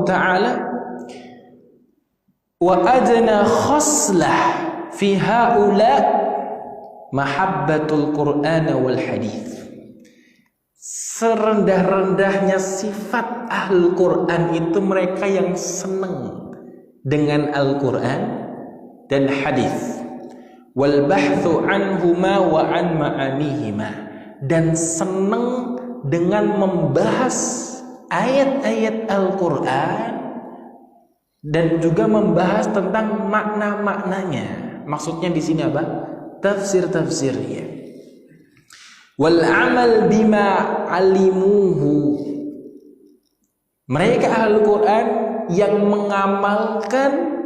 ta'ala, wa adna khaslah fi haula mahabbatul Qur'an wal hadith. Serendah-rendahnya sifat ahlul Quran itu mereka yang senang dengan Al-Quran dan hadis. Wal bahthu anhuma wa an ma'anihima, dan senang dengan membahas ayat-ayat Al-Quran dan juga membahas tentang makna-maknanya. Maksudnya di sini apa? Tafsir-tafsirnya. Wal amal bima alimuhu, mereka ahlul Quran yang mengamalkan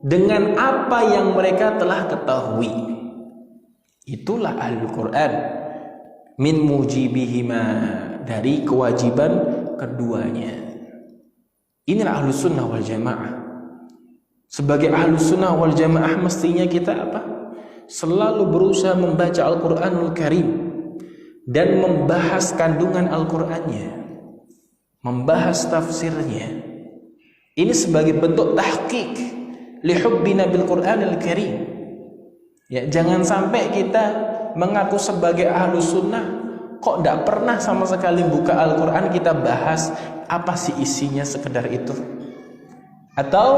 dengan apa yang mereka telah ketahui. Itulah ahlul Quran. Min mujibihima, dari kewajiban keduanya. Inilah ahlus sunnah wal jamaah. Sebagai ahlus sunnah wal jamaah mestinya kita apa? Selalu berusaha membaca Al-Quranul Karim dan membahas kandungan Al-Qur'annya, membahas tafsirnya. Ini sebagai bentuk tahqiq li hubbina bil Qur'anil Karim. Ya, jangan sampai kita mengaku sebagai ahlus sunnah kok tidak pernah sama sekali buka Al-Qur'an kita bahas apa sih isinya, sekedar itu. Atau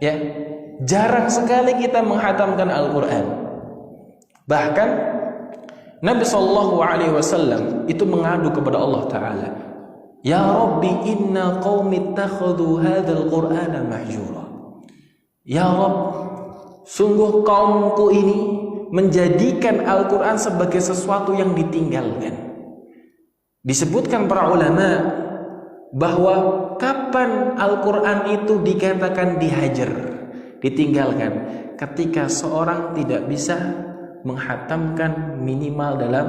ya, jarang sekali kita menghatamkan Al-Qur'an. Bahkan Nabi SAW itu mengadu kepada Allah Ta'ala, Ya Rabbi inna qawmi ittakhadhu hadzal Qur'ana mahjura. Ya Rabb, sungguh kaumku ini menjadikan Al-Quran sebagai sesuatu yang ditinggalkan. Disebutkan para ulama bahwa kapan Al-Quran itu dikatakan dihajar, ditinggalkan, ketika seorang tidak bisa menghatamkan minimal dalam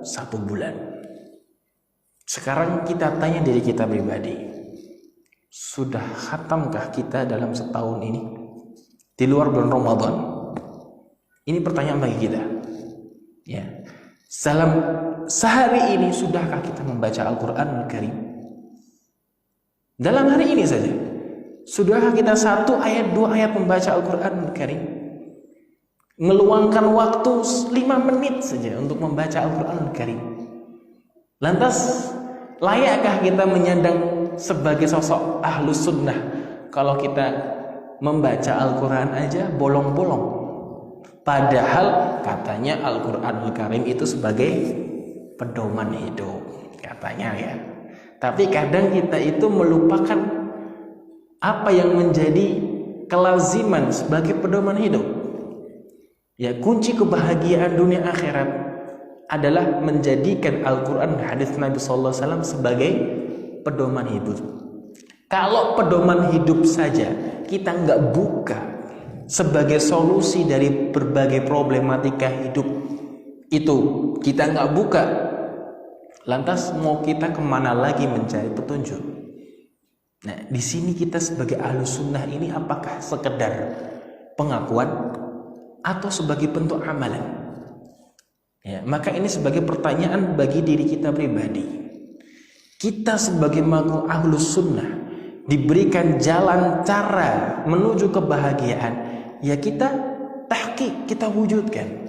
1 bulan. Sekarang kita tanya diri kita pribadi, sudah khatamkah kita dalam setahun ini di luar bulan Ramadan? Ini pertanyaan bagi kita. Ya, dalam sehari ini sudahkah kita membaca Al-Quranul Karim? Dalam hari ini saja, sudahkah kita 1 ayat 2 ayat membaca Al-Quranul Karim? Meluangkan waktu 5 menit saja untuk membaca Al-Quranul Karim. Lantas layakkah kita menyandang sebagai sosok ahlus sunnah kalau kita membaca Al-Quran aja bolong-bolong? Padahal katanya Al-Quranul Karim itu sebagai pedoman hidup, katanya ya. Tapi kadang kita itu melupakan apa yang menjadi kelaziman sebagai pedoman hidup. Ya, kunci kebahagiaan dunia akhirat adalah menjadikan Al-Quran dan hadis Nabi SAW sebagai pedoman hidup. Kalau pedoman hidup saja kita nggak buka sebagai solusi dari berbagai problematika hidup itu, kita nggak buka, lantas mau kita kemana lagi mencari petunjuk? Nah, di sini kita sebagai ahlus sunnah ini apakah sekedar pengakuan atau sebagai bentuk amalan? Ya, maka ini sebagai pertanyaan bagi diri kita pribadi. Kita sebagai makhluk ahlus sunnah diberikan jalan cara menuju kebahagiaan, ya kita tahqiq, kita wujudkan.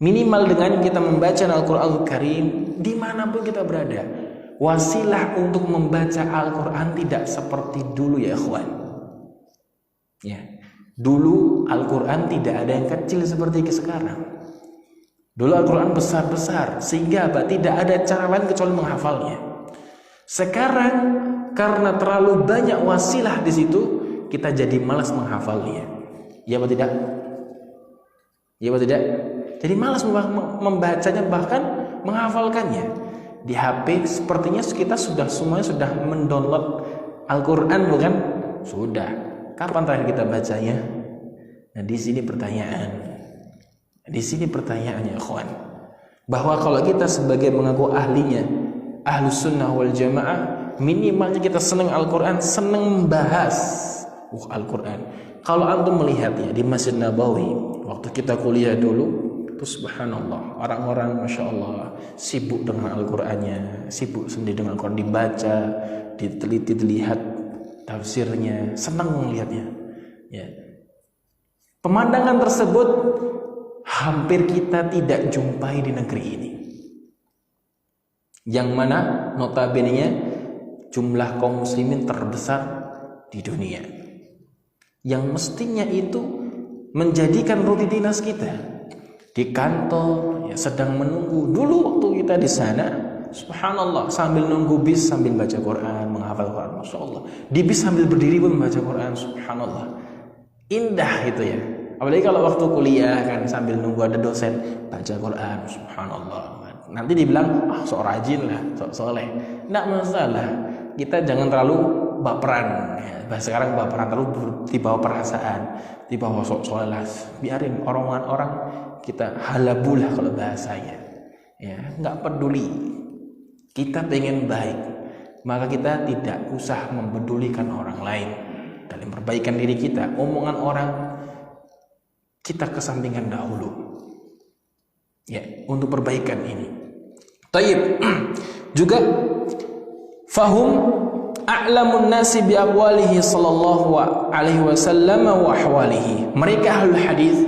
Minimal dengan kita membaca Al-Quranul Karim dimanapun kita berada. Wasilah untuk membaca Al-Quran tidak seperti dulu ya ikhwan. Ya, dulu Al-Quran tidak ada yang kecil seperti sekarang. Dulu Al-Quran besar-besar sehingga apa? Tidak ada cara lain kecuali menghafalnya. Sekarang karena terlalu banyak wasilah di situ, kita jadi malas menghafalnya. Ya apa tidak? Ya apa tidak? Jadi malas membacanya, bahkan menghafalkannya. Di HP sepertinya kita semuanya sudah mendownload Al-Quran, bukan? Sudah. Kapan terakhir kita bacanya? Nah, di sini pertanyaan. Di sini pertanyaannya, ikhwan, bahwa kalau kita sebagai mengaku ahlinya ahlus sunnah wal jamaah, minimalnya kita senang Al-Quran, senang membahas Al-Quran. Kalau antum melihat ya di Masjid Nabawi waktu kita kuliah dulu, itu subhanallah, orang-orang Masya Allah sibuk dengan Al-Qur'annya, sibuk sendiri dengan Al-Qur'an, dibaca, diteliti, dilihat tafsirnya, senang melihatnya. Ya. Pemandangan tersebut hampir kita tidak jumpai di negeri ini. Yang mana notabene-nya jumlah kaum muslimin terbesar di dunia. Yang mestinya itu menjadikan rutinitas kita. Di kantor ya, sedang menunggu. Dulu waktu kita di sana, subhanallah, sambil nunggu bis sambil baca Quran, menghafal Quran, Masya Allah. Di bis sambil berdiri pun baca Quran, subhanallah. Indah itu ya. Apalagi kalau waktu kuliah kan sambil nunggu ada dosen baca Quran, subhanallah. Nanti dibilang sok rajin lah, sok soleh. Nggak masalah. Kita jangan terlalu baperan. Ya, sekarang baperan terlalu dibawa perasaan, dibawa sok soleh lah. Biarin orang kita halabulah kalau bahasanya. Ya, nggak peduli. Kita pengen baik, maka kita tidak usah mempedulikan orang lain dalam perbaikan diri kita. Omongan orang kita kesampingkan dahulu. Ya, untuk perbaikan ini. Taib. Juga fahum a'lamun nasi bi aqwalihi sallallahu alaihi wasallam wa ahwalihi. Mereka ahlul hadis,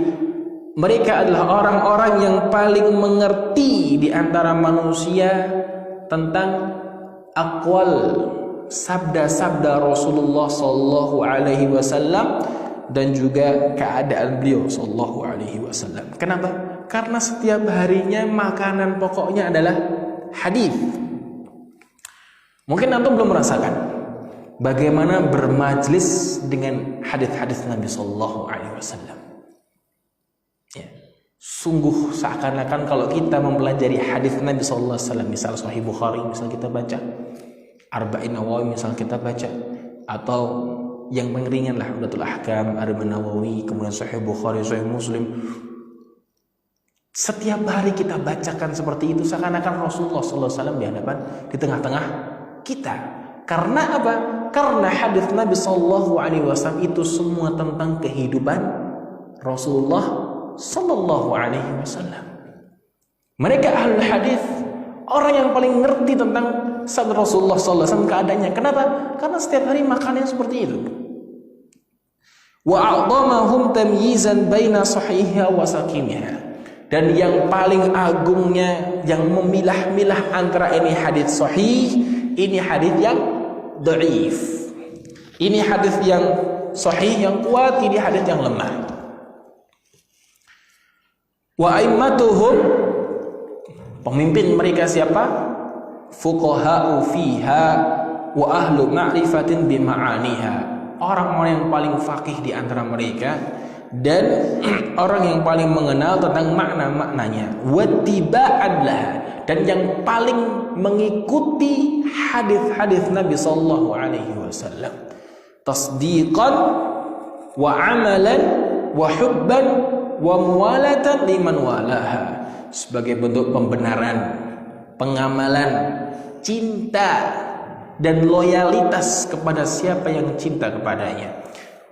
mereka adalah orang-orang yang paling mengerti di antara manusia tentang aqwal, sabda-sabda Rasulullah sallallahu alaihi wasallam dan juga keadaan beliau sallallahu alaihi wasallam. Kenapa? Karena setiap harinya makanan pokoknya adalah hadis. Mungkin antum belum merasakan bagaimana bermajlis dengan hadis-hadis Nabi sallallahu alaihi wasallam. Ya. Sungguh seakan-akan kalau kita mempelajari hadis Nabi sallallahu alaihi wasallam, misal Sahih Bukhari, misal kita baca Arba'in Nawawi, misal kita baca, atau yang mengeringan lah Umdatul Ahkam, Arba'in Nawawi, kemudian Sahih Bukhari, Sahih Muslim. Setiap hari kita bacakan seperti itu, seakan-akan Rasulullah sallallahu alaihi wasallam di hadapan, di tengah-tengah kita. Karena apa? Karena hadis Nabi sallallahu alaihi wasallam itu semua tentang kehidupan Rasulullah sallallahu alaihi wasallam. Mereka ahlul hadis, orang yang paling ngerti tentang sabda Rasulullah sallallahu alaihi wasallam, keadaannya. Kenapa? Karena setiap hari makannya seperti itu. Wa a'dhamahum tamyizan baina sahihiha wa saqimiha. Dan yang paling agungnya, yang memilah-milah antara ini hadis sahih, ini hadis yang dhaif. Ini hadis yang sahih yang kuat, ini hadis yang lemah. Wa aimmatuhum, pemimpin mereka siapa? Fuqaha'u fiha wa ahlu ma'rifatin bima'aniha. Orang-orang yang paling faqih di antara mereka dan orang yang paling mengenal tentang makna-maknanya. Wattiba'an laha, dan yang paling mengikuti hadis-hadis Nabi sallallahu alaihi wasallam. Tasdiqan wa amalan wa hubban wa muwalatan liman walaha, sebagai bentuk pembenaran, pengamalan, cinta dan loyalitas kepada siapa yang cinta kepadanya.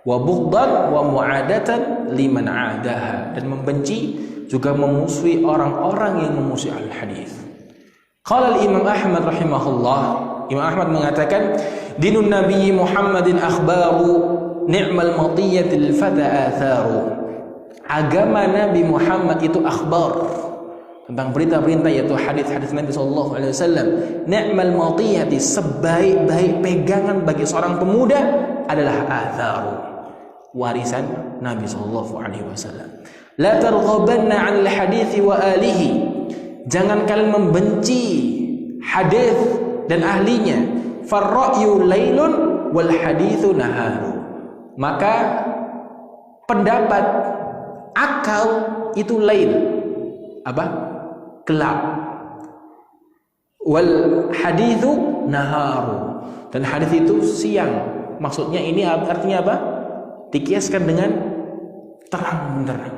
Wa bughdan wa mu'adatan liman 'adaha, dan membenci juga memusuhi orang-orang yang memusuhi al-hadis. Qala al-Imam Ahmad rahimahullah, Imam Ahmad mengatakan, dinun Nabi Muhammadin akhbaru ni'mal matiyatil fata atharu. Agama Nabi Muhammad itu akhbar, tentang berita-berita, yaitu hadis-hadis Nabi sallallahu alaihi wasallam. Ni'mal matiyati, sebaik-baik pegangan bagi seorang pemuda adalah atharu, warisan Nabi sallallahu alaihi wasallam. La targhabanna 'anil hadithi wa alihi, jangan kalian membenci hadis dan ahlinya. Farra'yu lailun wal hadithu naharu, maka pendapat, akal itu lail, apa? Gelap. Wal hadithu naharu, dan hadis itu siang. Maksudnya ini artinya apa? Dikiaskan dengan terang benderang.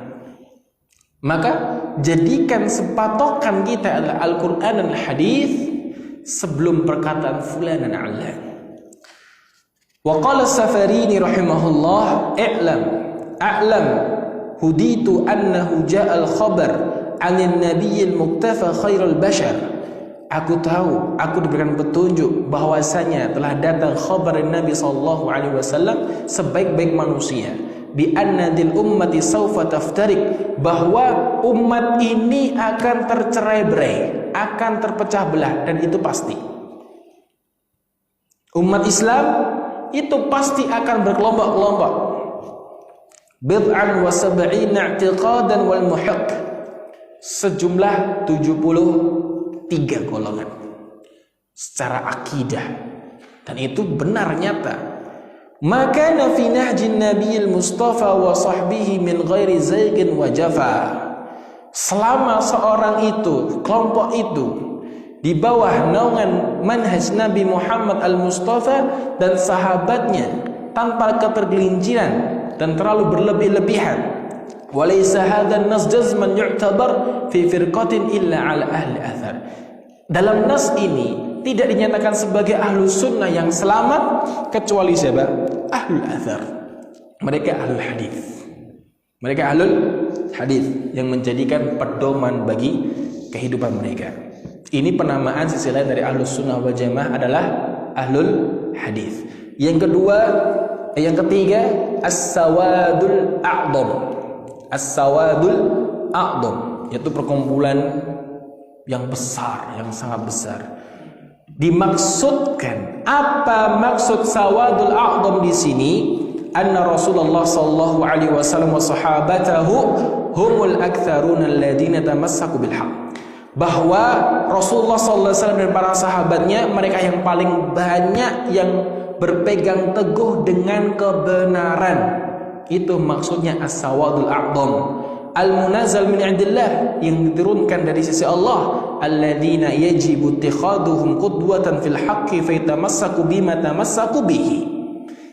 Maka jadikan sepatokan kita adalah Al-Quran dan hadis sebelum perkataan fulan dan alan. Wa qala Safarini rahimahullah, a'lam huditu annahu ja'al khabar 'anil nabiyil muktafa khairul bashar. Aku tahu, aku diberikan petunjuk bahwasanya telah datang khabar Nabi sallallahu alaihi wasallam sebaik-baik manusia, bi anna dil ummati sawfa taftarik, bahwa umat ini akan tercerai-berai, akan terpecah belah, dan itu pasti. Umat Islam itu pasti akan berkelompok-kelompok. Bid'an wa sab'ina i'tiqadan wal muhiq, sejumlah 73 golongan secara akidah, dan itu benar nyata. Maka fi nahjin nabiyil mustafa wa sahbihi min ghairi zaygin wa jafa. Selama seorang itu, kelompok itu di bawah naungan manhaj Nabi Muhammad al-Mustafa dan sahabatnya tanpa ketergelinciran dan terlalu berlebih-lebihan, walaysa hadzal nas jazman yu'tabar fi firqatin illa ala ahli athar. Dalam nas ini tidak dinyatakan sebagai ahlu sunnah yang selamat kecuali siapa? Ahlul athar. Mereka ahlul hadis. Mereka ahlul hadis yang menjadikan pedoman bagi kehidupan mereka. Ini penamaan sisi lain dari ahlus sunnah wal jamaah adalah ahlul hadis. Yang kedua, yang ketiga, as-sawadul a'dham. As-sawadul a'dham, yaitu perkumpulan yang besar, yang sangat besar. Dimaksudkan, apa maksud sawadul a'dham di sini? Anna Rasulullah sallallahu alaihi wasallam wa sahabatahu humul aktsaruna alladziina tamassaku bil haqq. Bahwa Rasulullah sallallahu alaihi wasallam dan para sahabatnya, mereka yang paling banyak yang berpegang teguh dengan kebenaran. Itu maksudnya as-sawadul a'dham, al-munazzal min 'indillah, yang diturunkan dari sisi Allah, alladzina yajibu ittikhaduhum qudwatan fil haqqi fayatamassaku bima tamassaku bihi,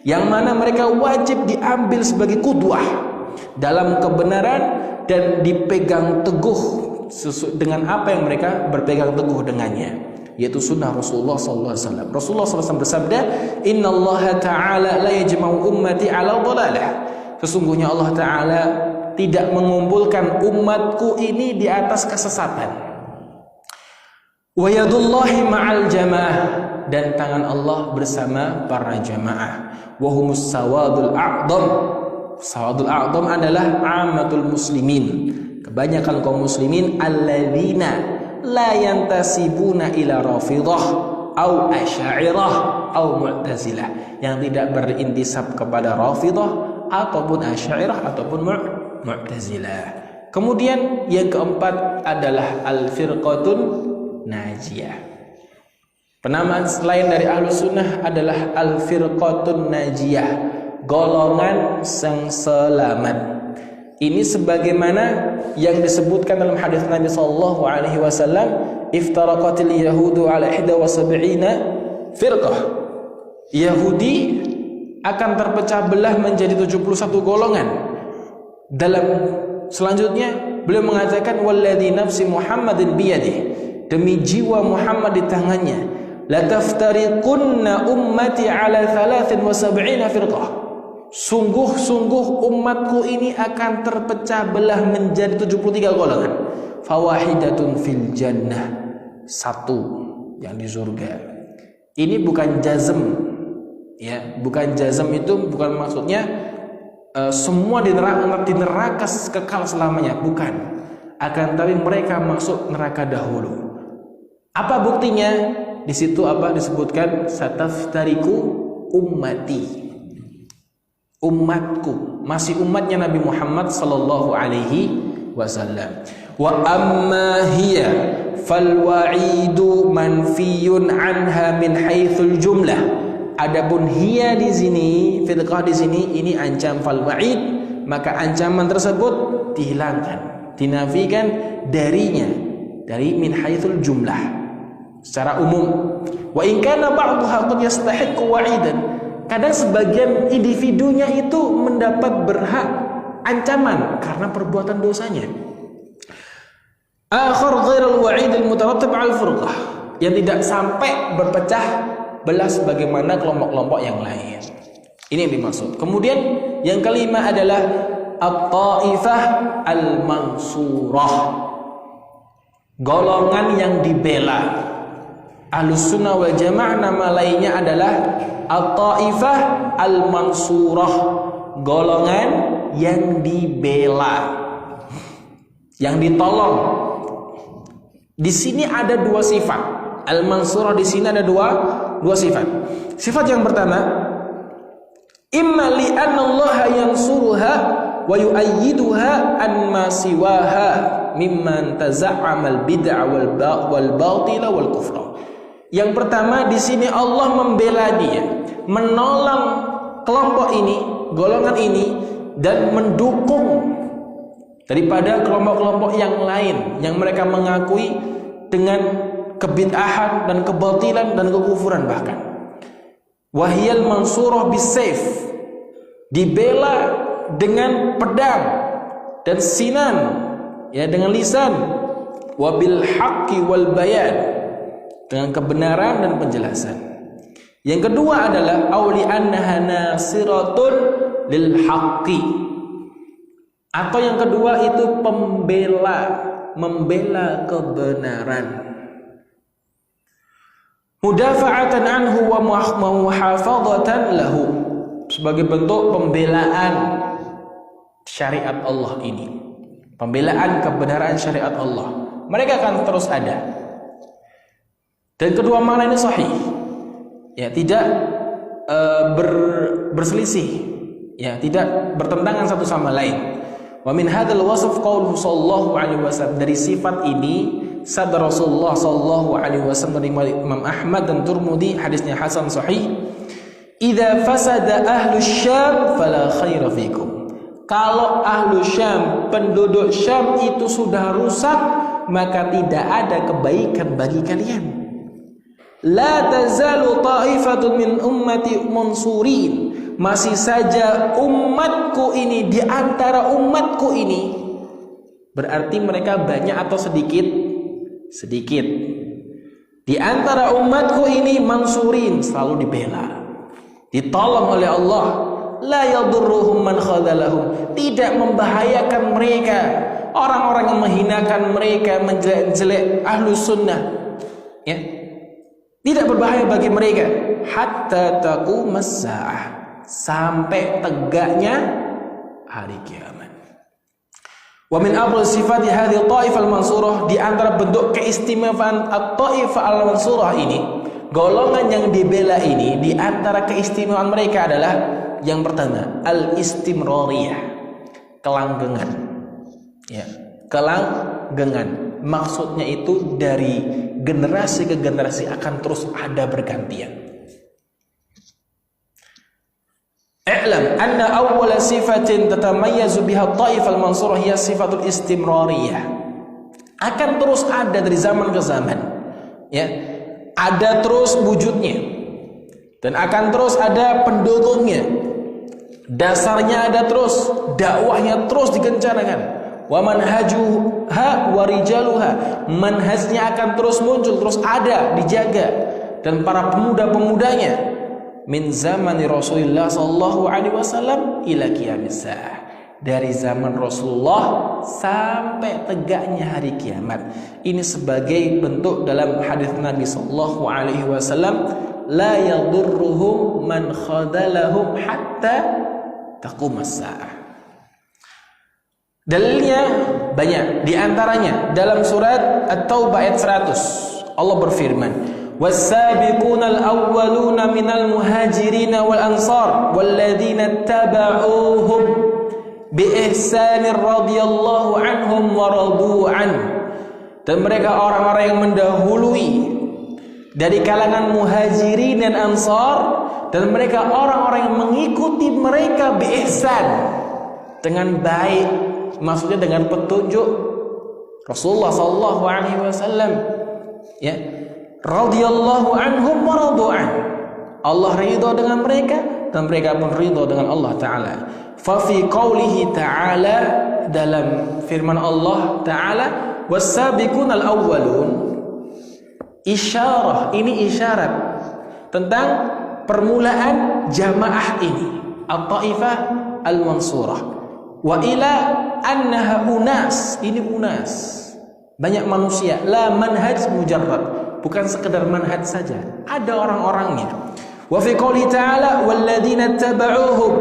yang mana mereka wajib diambil sebagai qudwah dalam kebenaran dan dipegang teguh dengan apa yang mereka berpegang teguh dengannya, yaitu sunnah Rasulullah SAW. Rasulullah SAW bersabda, Inna Allah Ta'ala la yajma'u ummati ala dhalalah. Sesungguhnya Allah Ta'ala tidak mengumpulkan umatku ini di atas kesesatan. Wa yadullahi ma'al jamaah, dan tangan Allah bersama para jamaah. Wa humus sawadul a'dham. Sawadul a'dham adalah ammatul muslimin, kebanyakan kaum muslimin, alladzina la yantasibuna ila rafidah au asy'ariyah au mu'tazilah, yang tidak berintisab kepada rafidah ataupun asy'ariyah ataupun mu'tazilah. Kemudian yang keempat adalah al-firqatun najiyah. Penamaan selain dari ahlus sunnah adalah al-firqatun najiyah, golongan yang selamat. Ini sebagaimana yang disebutkan dalam hadis Nabi sallallahu alaihi wasallam, iftaraqatil yahudu ala 71 firqah. Yahudi akan terpecah belah menjadi 71 golongan. Dalam selanjutnya beliau mengatakan, walladzi nafsi Muhammadin biyadihi, demi jiwa Muhammad di tangannya, la taftariqunna ummati ala 73 firqah. Sungguh-sungguh umatku ini akan terpecah belah menjadi 73 golongan. Fawahidatun fil jannah, satu yang di surga. Ini bukan jazm, ya, bukan jazm, itu bukan maksudnya semua di neraka kekal selamanya, bukan. Akan tapi mereka masuk neraka dahulu. Apa buktinya? Di situ apa disebutkan? Sataftariku ummati, umatku, masih umatnya Nabi Muhammad sallallahu alaihi wasallam. Wa amma hiya fal wa'idu manfiyun anha min haitsul jumlah. Adapun hiya di sini, firqah di sini, ini ancam fal wa'id, maka ancaman tersebut dihilangkan, dinafikan darinya, dari min haitsul jumlah secara umum. Wa in kana ba'dhuha qad yastahiqqu wa'idan, kadang sebagian individunya itu mendapat berhak ancaman karena perbuatan dosanya. Akhar ghairul wa'id al-mutarattab 'ala al-furqah, yang tidak sampai berpecah belah sebagaimana kelompok-kelompok yang lain. Ini yang dimaksud. Kemudian yang kelima adalah at-taifah al-mansurah, golongan yang dibela. Ahlus Sunnah wal Jamaah nama lainnya adalah At-Taifah Al-Mansurah, golongan yang dibela, yang ditolong. Di sini ada dua sifat. Al-Mansurah di sini ada dua sifat. Sifat yang pertama, imma li anna Allah yansuruha wa yu'ayyiduha an ma siwaha mimman taza'ama al-bid'a wal batila wal kufra. Yang pertama, di sini Allah membela dia, menolong kelompok ini, golongan ini, dan mendukung daripada kelompok-kelompok yang lain yang mereka mengakui dengan kebid'ahan dan kebatilan dan kekufuran bahkan. Wahyal mansurah bisayf, dibela dengan pedang dan sinan, ya, dengan lisan. Wabil haqqi wal bayan, dengan kebenaran dan penjelasan. Yang kedua adalah auli annaha nasiratun lil haqqi, atau yang kedua itu membela kebenaran. Mudafa'atan anhu wa muhafadzatan lahu, sebagai bentuk pembelaan syariat Allah ini, pembelaan kebenaran syariat Allah. Mereka akan terus ada. Dan kedua makna ini sahih, ya, tidak berselisih, ya, tidak bertentangan satu sama lain. Wa min hadzal wasf qauluhu sallallahu alaihi wasallam, dari sifat ini sabda Rasulullah sallallahu alaihi wasallam dari Imam Ahmad dan Tirmidzi, hadisnya hasan sahih, idza fasada ahlus syam fala khaira fikum, kalau ahlus syam, penduduk Syam itu sudah rusak, maka tidak ada kebaikan bagi kalian. La tazalu ta'ifatun min ummati mansurin, masih saja umatku ini, di antara umatku ini, berarti mereka banyak atau sedikit? Sedikit. Di antara umatku ini mansurin, selalu dibela, ditolong oleh Allah. La yadurruhum man khadalahum, tidak membahayakan mereka orang-orang yang menghinakan mereka, menjelek-jelek ahlus sunnah, ya, tidak berbahaya bagi mereka. Hatta taqumas saah, sampai tegaknya hari kiamat. Wa min afdal sifati hadhihi at-taifah al-mansurah, di antara bentuk keistimewaan at-taifah al-mansurah ini, golongan yang dibela ini, di antara keistimewaan mereka adalah yang pertama, al-istimrariyah, kelanggengan. Ya, kelanggengan. Maksudnya itu dari generasi ke generasi akan terus ada bergantian. I'lam anna awwala sifatin tatamayyazu biha at-taifah al-mansurah hiya sifatul istimrariyah. Akan terus ada dari zaman ke zaman. Ya, ada terus wujudnya dan akan terus ada pendukungnya. Dasarnya ada terus, dakwahnya terus digencarkan. Wa manhajuha wa rijaluha, manhajnya akan terus muncul, terus ada, dijaga, dan para pemuda-pemudanya min zamani Rasulullah sallallahu alaihi wasallam ila qiyamis saah, dari zaman Rasulullah sampai tegaknya hari kiamat. Ini sebagai bentuk dalam hadis Nabi sallallahu alaihi wasallam, la yadurruhum man khadalahum hatta taqumas saah. Dalilnya banyak, di antaranya dalam surat At-Taubah ayat 100, Allah berfirman, was-sabiqunal awwaluna minal muhajirin wal ansar walladzina tabauhum bi ihsanir radhiyallahu anhum wa radu an, dan mereka orang-orang yang mendahului dari kalangan muhajirin dan ansar, dan mereka orang-orang yang mengikuti mereka bi ihsan, dengan baik, maksudnya dengan petunjuk Rasulullah sallallahu alaihi wasallam, ya, radhiyallahu anhum wa radu'an, Allah ridha dengan mereka dan mereka pun ridha dengan Allah taala. Fa fi qoulihi ta'ala, dalam firman Allah taala, was-sabiqunal awwalun, isyarah, ini isyarat tentang permulaan jamaah ini, at-taifah al-mansurah. Wa ila annaha unas, ini unas, Banyak manusia la manhaj mujarrad, bukan sekedar manhaj saja, ada orang-orangnya. Wa fi qouli ta'ala walladzina tabauhum,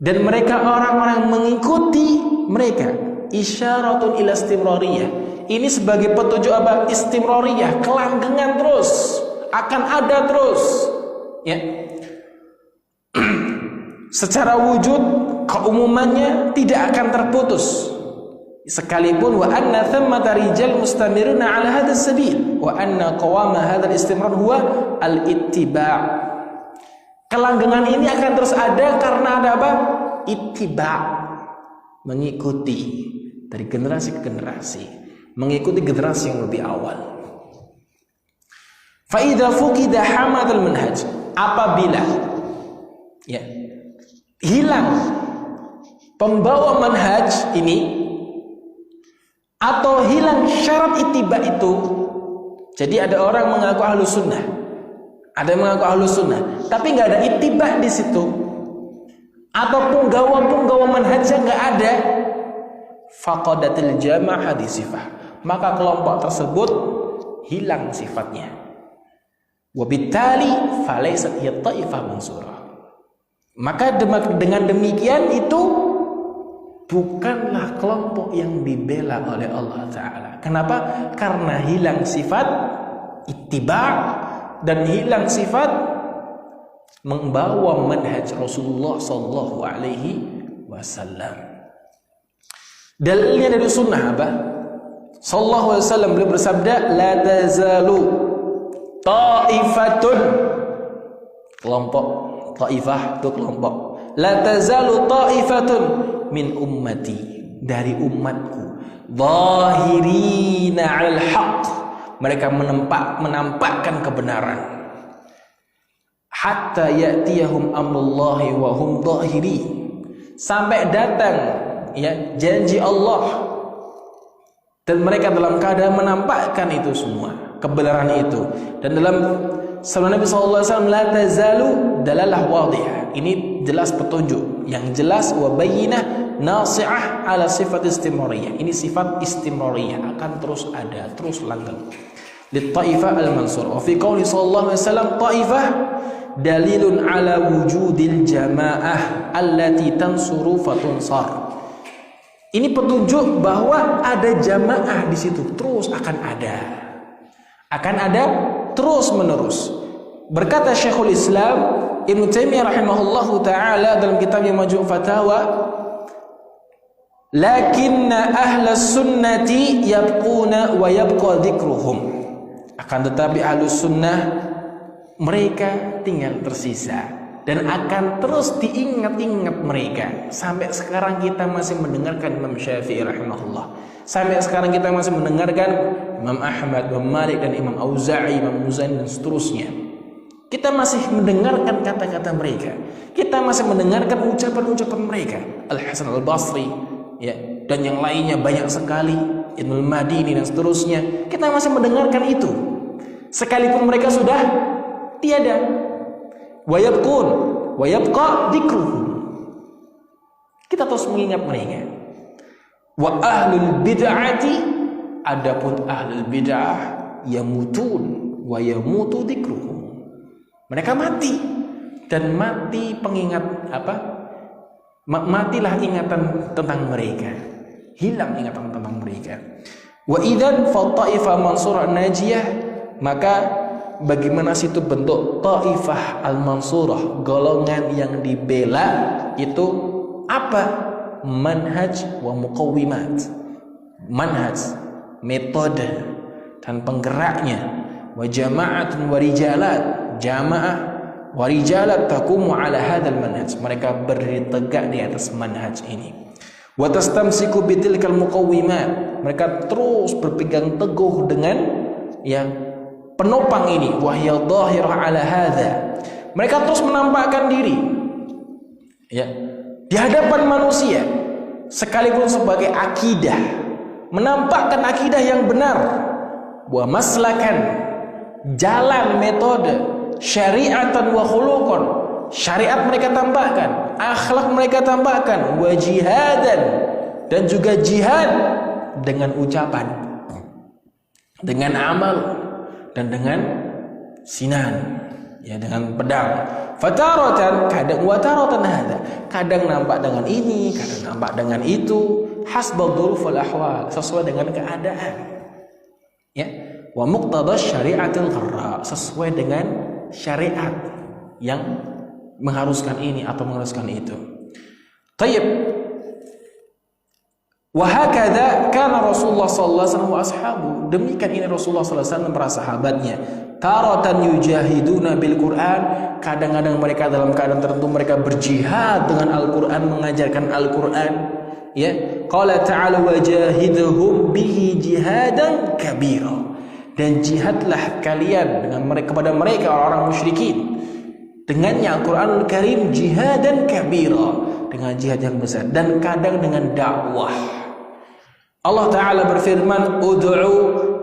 dan mereka orang-orang mengikuti mereka. Isyaratun ila istimrariyah, ini sebagai petunjuk apa? Istimrariyah, kelanggengan terus, akan ada terus, ya. Secara wujud keumumannya tidak akan terputus. Sekalipun wa anna thammata rijal mustamiruna ala hadzal sabil wa anna qawama hadzal istimrar huwa al-ittiba'. Kelanggengan ini akan terus ada karena ada apa? Ittiba', mengikuti dari generasi ke generasi, mengikuti generasi yang lebih awal. Fa idza fuqida hamadul manhaj, apabila ya hilang pembawa manhaj ini atau hilang syarat ittiba itu. Jadi ada orang mengaku ahlus sunnah, ada yang mengaku ahlus sunnah, tapi nggak ada ittiba di situ, atau penggawa manhajnya nggak ada, faqadatil jamaah hadis sifah, maka kelompok tersebut hilang sifatnya. Wabittali falaysat hiya taifah mansurah. Maka dengan demikian itu bukanlah kelompok yang dibela oleh Allah Ta'ala. Kenapa? Karena hilang sifat ittiba' dan hilang sifat membawa manhaj Rasulullah Sallallahu Alaihi Wasallam. Dalilnya dari sunnah apa? Sallallahu Alaihi Wasallam beliau bersabda, la tazalu ta'ifatun, kelompok, ta'ifah itu kelompok, la tazalu ta'ifatun min ummati, dari umatku, zahirina 'alal haqq, mereka menampakkan kebenaran, hatta ya'tiyahum amrullahi wa hum zahiri, sampai datang ya janji Allah dan mereka dalam keadaan menampakkan itu semua, kebenaran itu. Dan dalam sabda Nabi SAW, la tazalu dalalah wadihah, ini jelas petunjuk yang jelas, wa bayyinah nasi'ah ala sifat istimrariyah, ini sifat istimrariyah akan terus ada, terus langgeng. Li ta'ifah al-mansur. Wa fi qouli sallallahu alaihi wasallam, ta'ifah dalilun ala wujudil jamaah allati tansuru fatunsar. Ini petunjuk bahwa ada jamaah di situ, terus akan ada terus menerus. Berkata Syekhul Islam Ibnu Taimiyah rahimahullahu taala dalam kitabnya Majmu' Fatawa, lakinna ahlus sunnati yabquna wa yabqa dzikruhum, akan tetapi ahlus sunnah mereka tinggal tersisa dan akan terus diingat-ingat mereka. Sampai sekarang kita masih mendengarkan Imam Syafi'i rahimahullah, sampai sekarang kita masih mendengarkan Imam Ahmad, Imam Malik dan Imam Auza'i, Imam Muzani dan seterusnya. Kita masih mendengarkan kata-kata mereka, kita masih mendengarkan ucapan-ucapan mereka, Al-Hasan Al-Basri ya, dan yang lainnya banyak sekali, Ibnul Madini dan seterusnya. Kita masih mendengarkan itu sekalipun mereka sudah tiada. Wa yabqun wa yabqa dzikruhum, kita terus mengingat mereka. Wa ahlul bid'ati, adapun ahlul bid'ah, yamutun wa yamutu dzikruhum, mereka mati dan mati pengingat apa? Matilah ingatan tentang mereka, hilang ingatan tentang mereka. Wa idzan fa ta'ifah mansurah najiyah, maka bagaimana situ bentuk ta'ifah al-mansurah, golongan yang dibela itu apa? Manhaj wa muqawwimat, manhaj, metode dan penggeraknya, wa jama'atun wa rijalat, jamaah wa rijalat taqumu ala hadzal manhaj, mereka berdiri tegak di atas manhaj ini. Wa tastamsiku bitilkal muqawwimat, mereka terus berpegang teguh dengan yang penopang ini, wahya dhahirah ala hadza, mereka terus menampakkan diri ya di hadapan manusia sekalipun sebagai akidah, menampakkan akidah yang benar, wa maslakan, jalan, metode, syariatan wa khuluqan, syariat mereka tampakkan, akhlak mereka tampakkan, wa jihadan, dan juga jihad, dengan ucapan, dengan amal, dan dengan sinan, ya, dengan pedang. Fataratan, kadang wataratan hada, kadang nampak dengan ini, kadang nampak dengan itu, hasbal dzuruf wal ahwal, sesuai dengan keadaan. Ya, wa muqtada syari'atil gharra, sesuai dengan syariat yang mengharuskan ini atau mengharuskan itu. Tayyib. Wa hakadha kana Rasulullah sallallahu alaihi wasallam wa ashabu. Demikian ini Rasulullah sallallahu alaihi wasallam para sahabatnya. Taratan yujahiduna bil Quran, kadang-kadang mereka dalam keadaan tertentu mereka berjihad dengan Al-Quran, mengajarkan Al-Quran. Ya, qala ta'ala wajahidhum bihi jihadan kabira, dan jihadlah kalian dengan mereka, kepada mereka orang-orang musyrikin dengannya Al-Quranul Karim, jihadan kabira, dengan jihad yang besar, dan kadang dengan dakwah. Allah Ta'ala berfirman, ud'u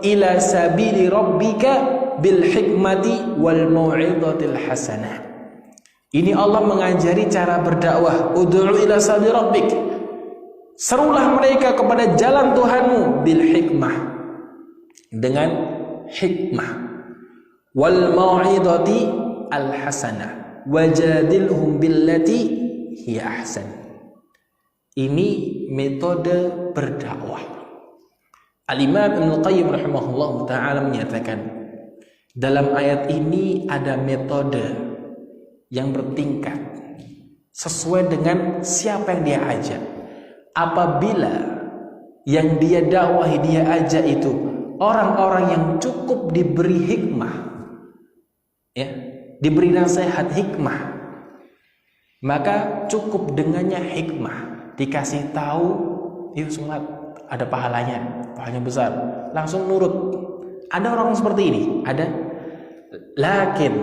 ila sabili rabbika bil hikmati wal mau'izatil hasanah. Ini Allah mengajari cara berdakwah. Ud'u ila sabili rabbik, serulah mereka kepada jalan Tuhanmu, bil hikmah, dengan hikmah, wal mau'izati al hasanah, wajadilhum billati hiya ahsan. Ini metode berdakwah. Al-Imam Ibnu Qayyim rahimahullah ta'ala menyatakan, dalam ayat ini ada metode yang bertingkat sesuai dengan siapa yang dia ajak. Apabila yang dia dakwahi, dia ajak itu orang-orang yang cukup diberi hikmah, ya, diberi nasihat hikmah, maka cukup dengannya hikmah, dikasih tahu, yuk sholat, ada pahalanya besar, langsung nurut. Ada orang seperti ini, ada. Lakin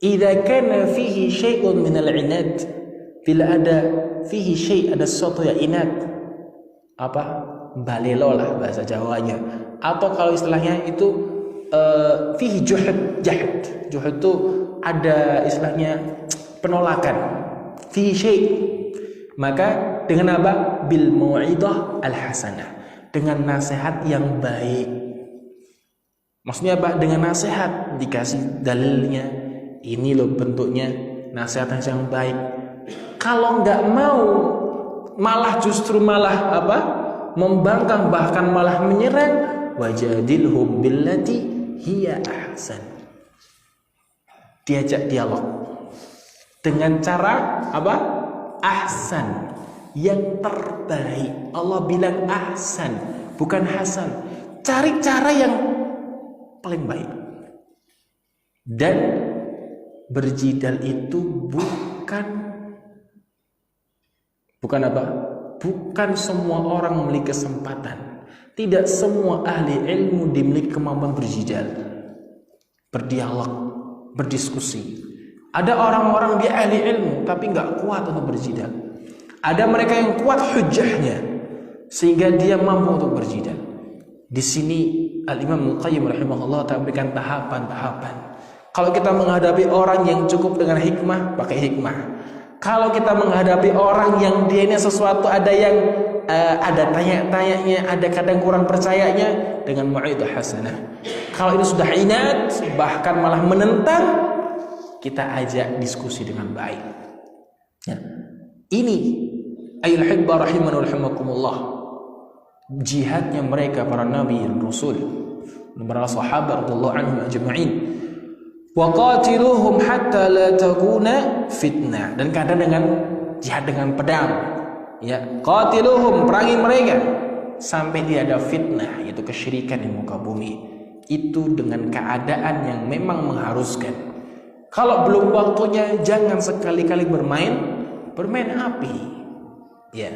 idza kana fihi syai'un min al-inad, bila ada fihi syai', ada sesuatu yang inad, apa, balelo lah bahasa Jawanya, atau kalau istilahnya itu fihi juhud, juhud itu ada istilahnya penolakan, fihi syai', maka dengan apa? Bil mau'idah al-hasanah, dengan nasihat yang baik. Maksudnya apa? Dengan nasihat, dikasih dalilnya, ini loh bentuknya nasihat yang baik. Kalau nggak mau, malah justru malah apa? Membangkang, bahkan malah menyerang, wajadilhum billati hiya ahsan. Diajak dialog dengan cara apa? Ahsan, yang terbaik. Allah bilang ahsan, bukan hasan. Cari cara yang paling baik. Dan berjidal itu bukan apa? Bukan semua orang memiliki kesempatan. Tidak semua ahli ilmu dimiliki kemampuan berjidal, berdialog, berdiskusi. Ada orang-orang dia ahli ilmu tapi nggak kuat untuk berjidal. Ada mereka yang kuat hujahnya sehingga dia mampu untuk berjidal. Di sini Al-Imam Al-Qayyim rahimahullah ta'ala memberikan tahapan-tahapan. Kalau kita menghadapi orang yang cukup dengan hikmah, pakai hikmah. Kalau kita menghadapi orang yang dia ini sesuatu ada yang ada tanya-tanyanya, ada kadang kurang percayanya, dengan mau'idah hasanah. Kalau ini sudah inat, bahkan malah menentang, kita ajak diskusi dengan baik. Ya. Ini ayul hibba rahiman wa rahimakumullah, jihadnya mereka para nabi dan rasul, para sahabat radhiyallahu anhum ajma'in. Wa qatiluhum hatta la takuna fitnah, dan kadang dengan jihad dengan pedang, ya, qatiluhum, perangi mereka sampai tidak ada fitnah, yaitu kesyirikan di muka bumi. Itu dengan keadaan yang memang mengharuskan. Kalau belum waktunya, jangan sekali-kali bermain api, ya.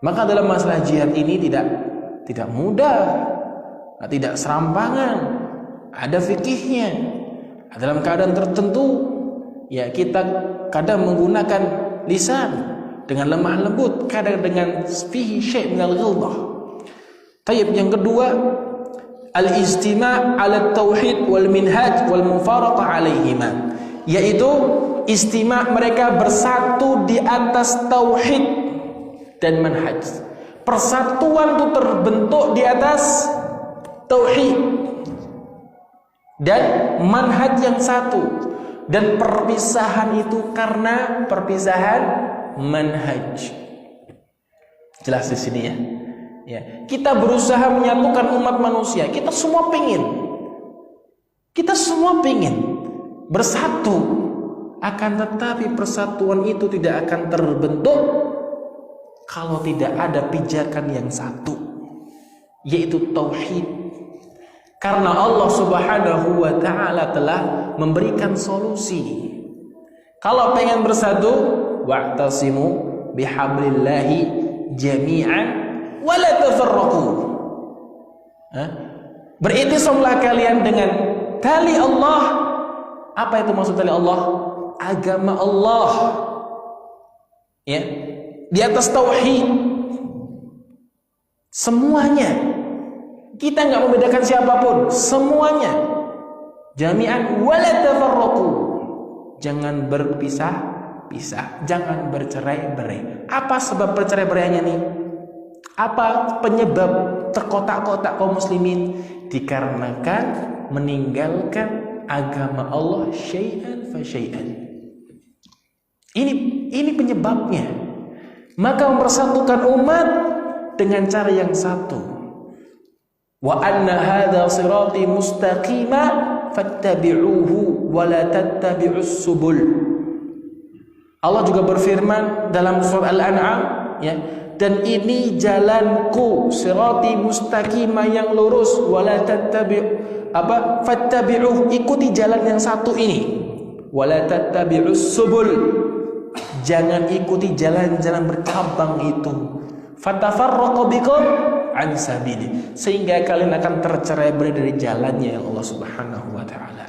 Maka dalam masalah jihad ini tidak mudah, tidak serampangan, ada fikihnya. Dalam keadaan tertentu, ya, kita kadang menggunakan lisan dengan lemah lembut, kadang dengan fihi syai' minal ghilzah. Tayyib, yang kedua, al-istima' ala tauhid wal minhaj wal mufaraqah alaihima, yaitu istima' mereka bersatu di atas tauhid dan manhaj, Persatuan itu terbentuk di atas tauhid dan manhaj yang satu, dan perpisahan itu karena perpisahan manhaj. Jelas di sini ya. Ya, kita berusaha menyatukan umat manusia. Kita semua pingin bersatu, akan tetapi persatuan itu tidak akan terbentuk kalau tidak ada pijakan yang satu, yaitu tauhid. Karena Allah Subhanahu wa ta'ala telah memberikan solusi. Kalau pengen bersatu, wa'tasimu bihablillahi jami'an wa la tafarraqu. Beritisomlah kalian dengan tali Allah. Apa itu maksud tali Allah? Agama Allah. Ya, di atas tauhid. Semuanya. Kita nggak membedakan siapapun, semuanya. Jami'an wa la tafarraqu. Jangan berpisah-pisah, jangan bercerai-berai. Apa sebab bercerai-berainya nih? Apa penyebab terkotak-kotak kaum muslimin? Dikarenakan meninggalkan agama Allah syai'an fa syai'an. Ini penyebabnya. Maka mempersatukan umat dengan cara yang satu. Wa anna hadza sirati mustaqima fattabi'uhu wa la tattabi'us subul. Allah juga berfirman dalam surah Al-An'am, ya, dan ini jalanku, sirati mustaqima, yang lurus, wa la fattabi'uhu, ikuti jalan yang satu ini, wa la tattabi'us subul, jangan ikuti jalan-jalan bercabang itu, fatafarraqu bikum an sabili, sehingga kalian akan tercerai-berai dari jalannya yang Allah Subhanahu wa ta'ala.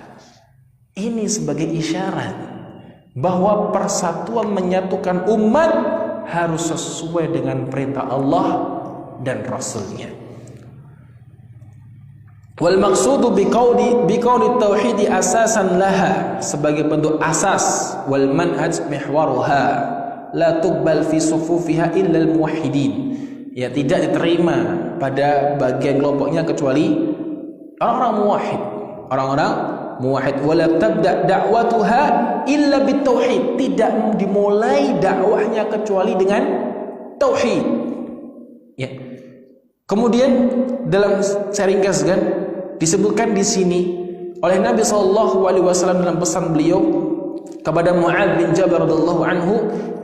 Ini sebagai isyarat bahwa persatuan menyatukan umat harus sesuai dengan perintah Allah dan Rasulnya. Wal maqsudu biqauli tauhid asasan laha, sebagai bentuk asas, wal manhaj mihwaruha la tuqbal fi sufufiha illa al muwahhidin. Ya, tidak diterima pada bagian kelompoknya kecuali orang-orang muwahhid. Orang-orang muwahhid. Wala tabda da'watuha illa bitauhid. Tidak dimulai dakwahnya kecuali dengan tauhid. Ya. Kemudian dalam saya ringkaskan, disebutkan di sini oleh Nabi SAW dalam pesan beliau kepada Mu'adz bin Jabal radhiyallahu anhu,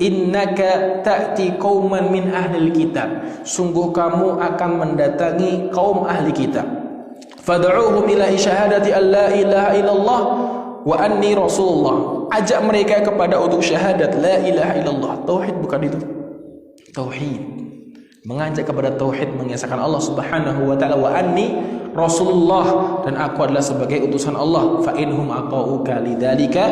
innaka ta'ti qauman min ahlil kitab, sungguh kamu akan mendatangi kaum ahli kitab, fad'uuhum ila syahadati an la ilaha illallah wa anni rasulullah, ajak mereka kepada untuk syahadat la ilaha illallah. Tauhid bukan itu? Tauhid, mengajak kepada tauhid, mengesahkan Allah Subhanahu wa ta'ala, wa anni rasulullah, dan aku adalah sebagai utusan Allah. Fa inhum ata'uka lidzalika,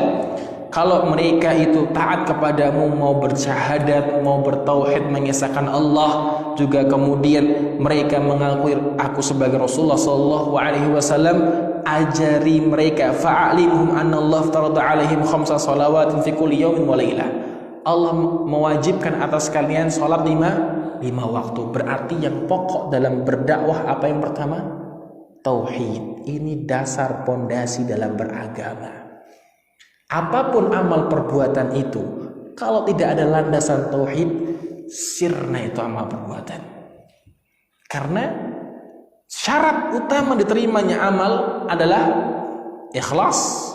kalau mereka itu taat kepadamu, mau bersyahadat, mau bertauhid, mengesahkan Allah, juga kemudian mereka mengakui aku sebagai Rasulullah sallallahu alaihi wasallam, ajari mereka, fa'alimhum anna Allah farada alaihim khamsa shalawatin fi kulli yawmin wa lailah. Allah mewajibkan atas kalian salat lima waktu. Berarti yang pokok dalam berdakwah apa yang pertama? Tauhid. Ini dasar pondasi dalam beragama. Apapun amal perbuatan itu, kalau tidak ada landasan tauhid, sirna itu amal perbuatan. Karena syarat utama diterimanya amal adalah ikhlas,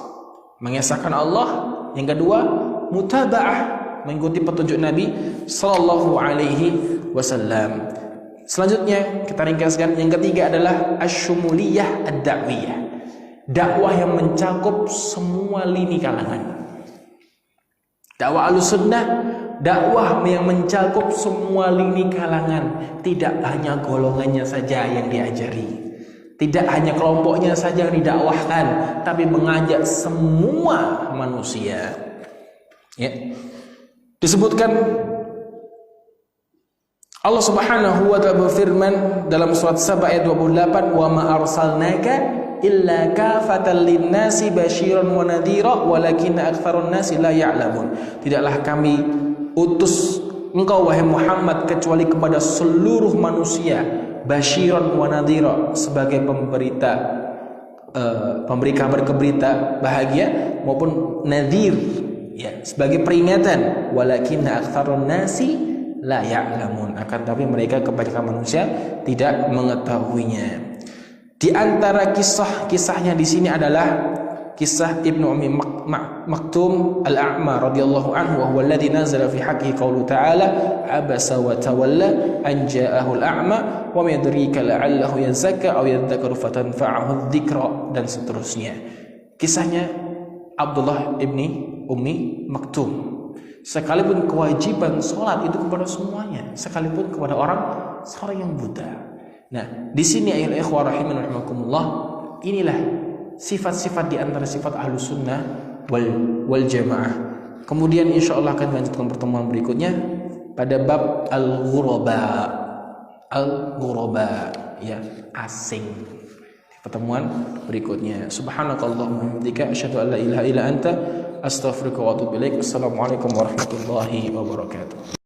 mengesahkan Allah. Yang kedua, mutaba'ah, mengikuti petunjuk Nabi sallallahu alaihi wasallam. Selanjutnya kita ringkaskan, yang ketiga adalah asyumuliyah ad-da'wiyah. Dakwah yang mencakup semua lini kalangan. Dakwah Ahlussunnah, dakwah yang mencakup semua lini kalangan, tidak hanya golongannya saja yang diajari, tidak hanya kelompoknya saja yang didakwahkan, tapi mengajak semua manusia. Ya. Disebutkan Allah Subhanahu wa ta'ala berfirman dalam surat Saba ayat 28, wa ma arsalnaka illa kafatan linnasi basyiran wa nadhira walakinna aktsarun nasi la ya'lamun. Tidaklah kami utus engkau wahai Muhammad kecuali kepada seluruh manusia basyiran wa nadhira, sebagai pemberi kabar keberita bahagia maupun nadhir, ya, sebagai peringatan. Walakinna aktsarun nasi la ya'lamun, akan tapi mereka kebanyakan manusia tidak mengetahuinya. Di antara kisahnya di sini adalah kisah Ibnu Ummi Maktum Al-A'ma radhiyallahu anhu, wa huwa alladhi nazala fi haqqihi qawlu ta'ala abasa wa tawalla an ja'ahu al-a'ma wa ma yadrika la'allahu yazakka aw yadhakkaru fatanfa'ahu adh-dhikra, dan seterusnya. Kisahnya Abdullah ibni Ummi Maktum. Sekalipun kewajiban sholat itu kepada semuanya, sekalipun kepada orang yang buta. Nah, di sini ayat ikhwah rahiman rahimakumullah, inilah sifat-sifat di antara sifat Ahlus Sunnah wal Jamaah. Kemudian insyaallah akan lanjutkan pertemuan berikutnya pada bab al-ghuraba, ya, asing. Di pertemuan berikutnya. Subhanakallahumma wa bihamdika asyhadu an la ilaha illa anta astaghfiruka wa atubu ilaik. Assalamualaikum warahmatullahi wabarakatuh.